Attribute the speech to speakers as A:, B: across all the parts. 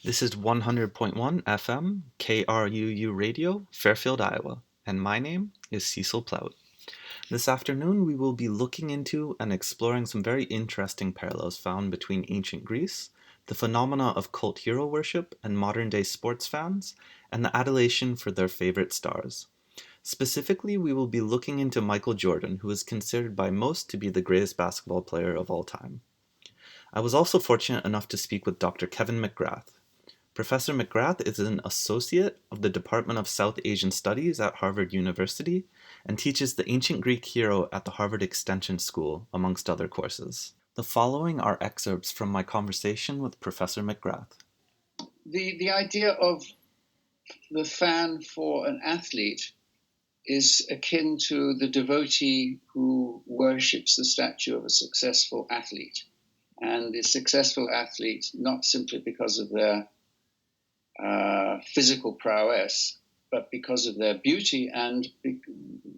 A: This is 100.1 FM KRUU Radio, Fairfield, Iowa, and my name is Cecil Plout. This afternoon we will be looking into and exploring some very interesting parallels found between ancient Greece, the phenomena of cult hero worship and modern-day sports fans, and the adulation for their favorite stars. Specifically, we will be looking into Michael Jordan, who is considered by most to be the greatest basketball player of all time. I was also fortunate enough to speak with Dr. Kevin McGrath. Professor McGrath is an associate of the Department of South Asian Studies at Harvard University and teaches the ancient Greek hero at the Harvard Extension School, amongst other courses. The following are excerpts from my conversation with Professor McGrath.
B: The idea of the fan for an athlete is akin to the devotee who worships the statue of a successful athlete. And the successful athlete, not simply because of their physical prowess, but because of their beauty, and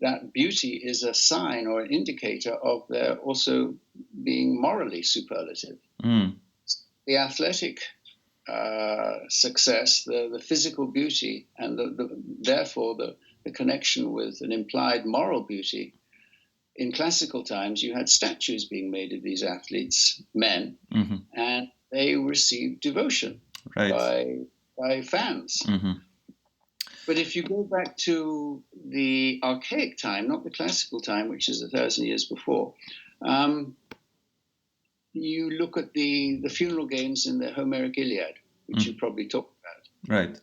B: that beauty is a sign or an indicator of their also being morally superlative. The athletic success, the physical beauty, and therefore the connection with an implied moral beauty. In classical times, you had statues being made of these athletes, men, and they received devotion by fans. But if you go back to the archaic time, not the classical time, which is 1,000 years before, you look at the funeral games in the Homeric Iliad, which you probably talked about.
A: Right.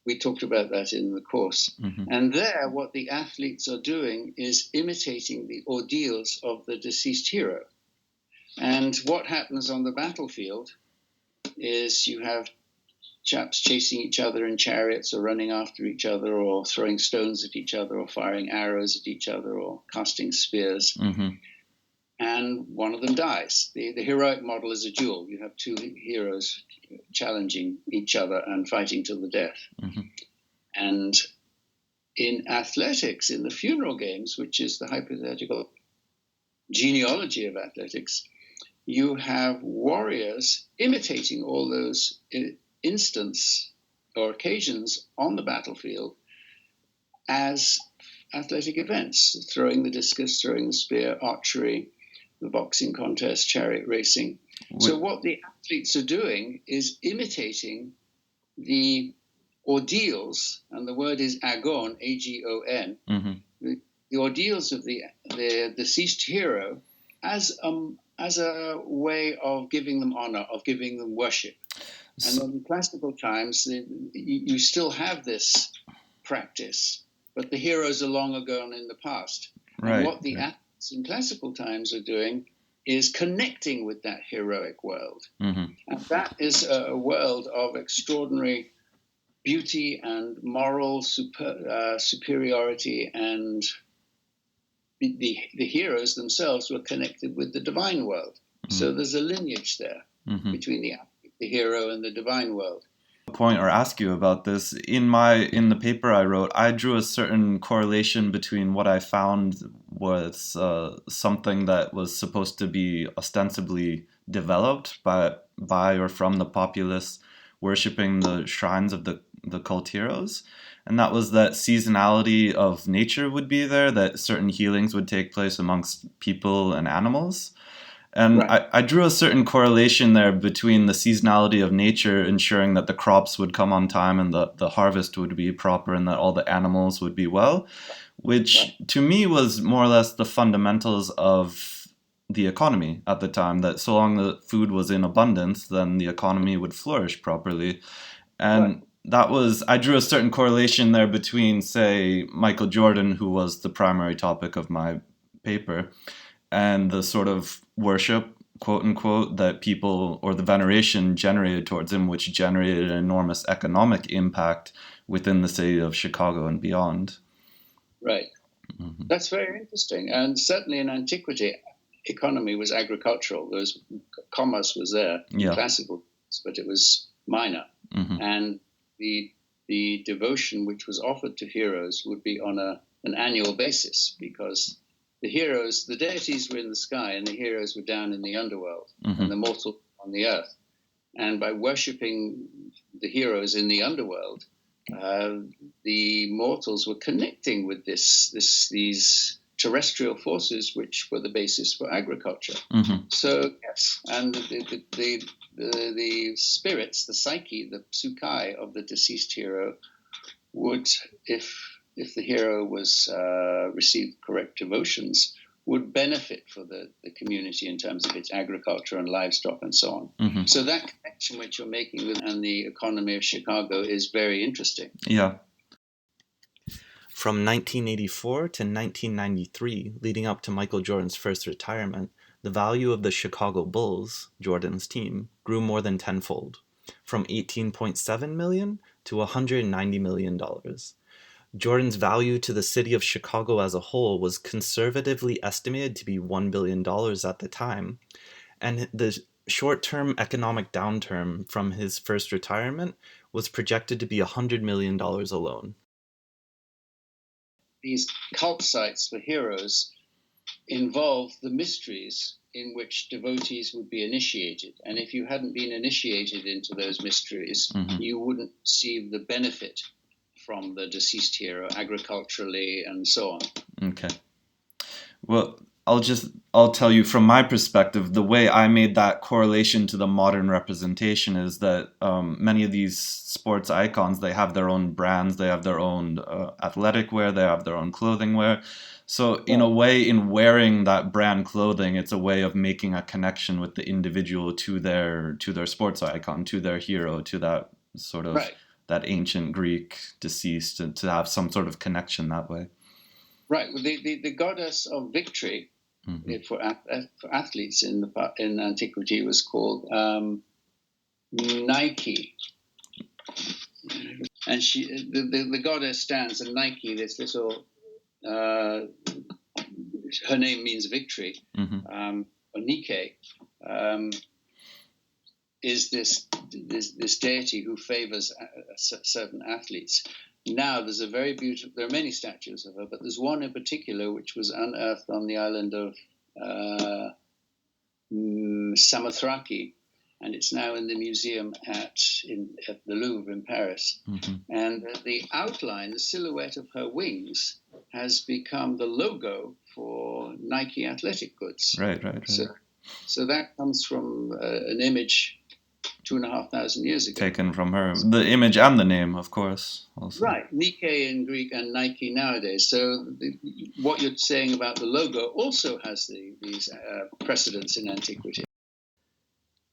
B: We talked about that in the course. And there, what the athletes are doing is imitating the ordeals of the deceased hero. And what happens on the battlefield is you have chaps chasing each other in chariots or running after each other or throwing stones at each other or firing arrows at each other or casting spears. And one of them dies. The heroic model is a duel. You have two heroes challenging each other and fighting till the death. And in athletics, in the funeral games, which is the hypothetical genealogy of athletics, you have warriors imitating all those instants or occasions on the battlefield as athletic events, throwing the discus, throwing the spear, archery, the boxing contest, chariot racing. So what the athletes are doing is imitating the ordeals, and the word is agon, A-G-O-N, the ordeals of the deceased hero as a way of giving them honor, of giving them worship. And then in classical times, you still have this practice, but the heroes are long gone in the past.
A: Right.
B: And what the athletes in classical times are doing is connecting with that heroic world. And that is a world of extraordinary beauty and moral superiority, and the heroes themselves were connected with the divine world. So there's a lineage there between the hero and the divine world.
A: Point or ask you about this. In the paper I wrote, I drew a certain correlation between what I found was something that was supposed to be ostensibly developed by or from the populace worshipping the shrines of the cult heroes. And that was that seasonality of nature would be there, that certain healings would take place amongst people and animals. And I drew a certain correlation there between the seasonality of nature ensuring that the crops would come on time and the harvest would be proper and that all the animals would be well, which to me was more or less the fundamentals of the economy at the time, that so long the food was in abundance, then the economy would flourish properly. And I drew a certain correlation there between, say, Michael Jordan, who was the primary topic of my paper, and the sort of worship, quote unquote, that people, or the veneration generated towards him, which generated an enormous economic impact within the city of Chicago and beyond.
B: Right. That's very interesting. And certainly in antiquity, economy was agricultural. Commerce was there in classical, but it was minor. And the devotion which was offered to heroes would be on an annual basis, because the deities were in the sky and the heroes were down in the underworld, and the mortal on the earth. And by worshipping the heroes in the underworld, the mortals were connecting with these terrestrial forces, which were the basis for agriculture.
A: Mm-hmm.
B: So yes, and the spirits, the psyche, the psyche of the deceased hero would, if the hero was received correct devotions, would benefit for the community in terms of its agriculture and livestock and so on.
A: Mm-hmm.
B: So that connection which you're making with and the economy of Chicago is very interesting.
A: Yeah.
C: From 1984 to 1993, leading up to Michael Jordan's first retirement, the value of the Chicago Bulls, Jordan's team, grew more than tenfold, from $18.7 million to $190 million. Jordan's value to the city of Chicago as a whole was conservatively estimated to be $1 billion at the time, and the short-term economic downturn from his first retirement was projected to be $100 million alone.
B: These cult sites for heroes involve the mysteries in which devotees would be initiated. And if you hadn't been initiated into those mysteries,
A: Mm-hmm.
B: you wouldn't receive the benefit from the deceased hero agriculturally and so on.
A: Okay. Well, I'll tell you from my perspective, the way I made that correlation to the modern representation is that many of these sports icons, they have their own brands, they have their own athletic wear, they have their own clothing wear. So in a way, in wearing that brand clothing, it's a way of making a connection with the individual to their sports icon, to their hero, to that sort of that ancient Greek deceased, and to have some sort of connection that way.
B: Right. The goddess of victory,
A: Mm-hmm.
B: for athletes in antiquity, was called Nike, and the goddess stands, and Nike, this little, her name means victory,
A: Mm-hmm.
B: or Nike, is this deity who favors certain athletes. Now there's a very beautiful, there are many statues of her, but there's one in particular which was unearthed on the island of Samothraki, and it's now in the museum at the Louvre in Paris.
A: Mm-hmm.
B: And the outline, the silhouette of her wings has become the logo for Nike athletic goods.
A: Right.
B: So that comes from an image 2,500 years ago.
A: Taken from her. The image and the name, of course. Also.
B: Right. Nike in Greek and Nike nowadays. So what you're saying about the logo also has these precedents in antiquity.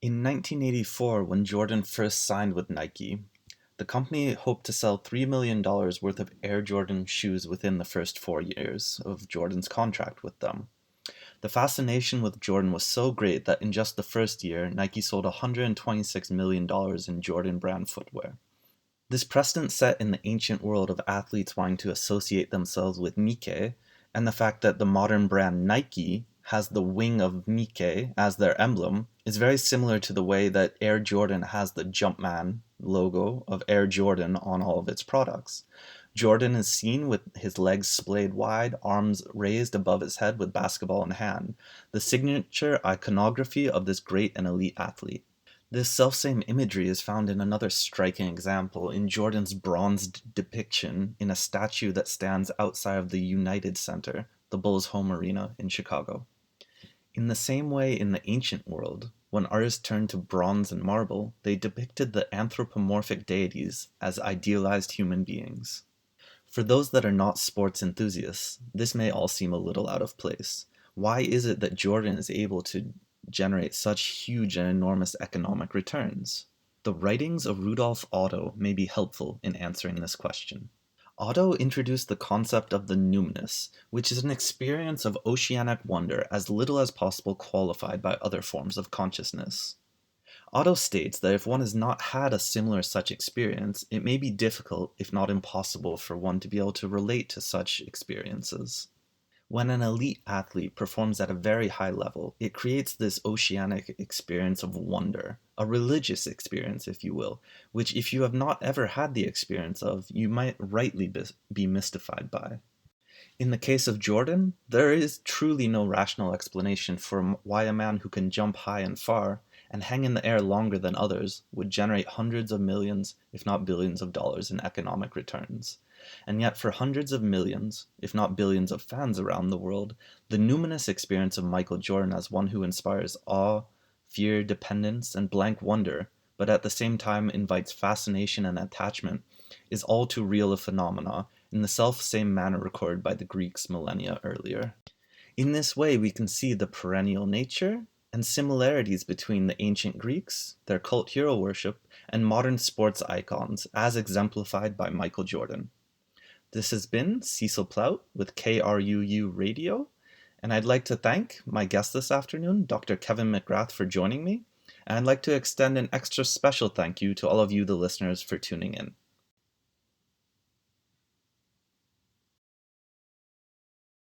C: In 1984, when Jordan first signed with Nike, the company hoped to sell $3 million worth of Air Jordan shoes within the first 4 years of Jordan's contract with them. The fascination with Jordan was so great that in just the first year, Nike sold $126 million in Jordan brand footwear. This precedent set in the ancient world of athletes wanting to associate themselves with Nike, and the fact that the modern brand Nike has the wing of Nike as their emblem, is very similar to the way that Air Jordan has the Jumpman logo of Air Jordan on all of its products. Jordan is seen with his legs splayed wide, arms raised above his head with basketball in hand, the signature iconography of this great and elite athlete. This selfsame imagery is found in another striking example in Jordan's bronzed depiction in a statue that stands outside of the United Center, the Bulls' home arena in Chicago. In the same way in the ancient world, when artists turned to bronze and marble, they depicted the anthropomorphic deities as idealized human beings. For those that are not sports enthusiasts, this may all seem a little out of place. Why is it that Jordan is able to generate such huge and enormous economic returns? The writings of Rudolf Otto may be helpful in answering this question. Otto introduced the concept of the numinous, which is an experience of oceanic wonder as little as possible qualified by other forms of consciousness. Otto states that if one has not had a similar such experience, it may be difficult, if not impossible, for one to be able to relate to such experiences. When an elite athlete performs at a very high level, it creates this oceanic experience of wonder, a religious experience, if you will, which if you have not ever had the experience of, you might rightly be mystified by. In the case of Jordan, there is truly no rational explanation for why a man who can jump high and far, and hang in the air longer than others would generate hundreds of millions, if not billions of dollars in economic returns. And yet for hundreds of millions, if not billions of fans around the world, the numinous experience of Michael Jordan as one who inspires awe, fear, dependence, and blank wonder, but at the same time invites fascination and attachment, is all too real a phenomena in the self-same manner recorded by the Greeks millennia earlier. In this way, we can see the perennial nature and similarities between the ancient Greeks, their cult hero worship, and modern sports icons, as exemplified by Michael Jordan. This has been Cecil Plout with KRUU Radio, and I'd like to thank my guest this afternoon, Dr. Kevin McGrath, for joining me, and I'd like to extend an extra special thank you to all of you, the listeners, for tuning in.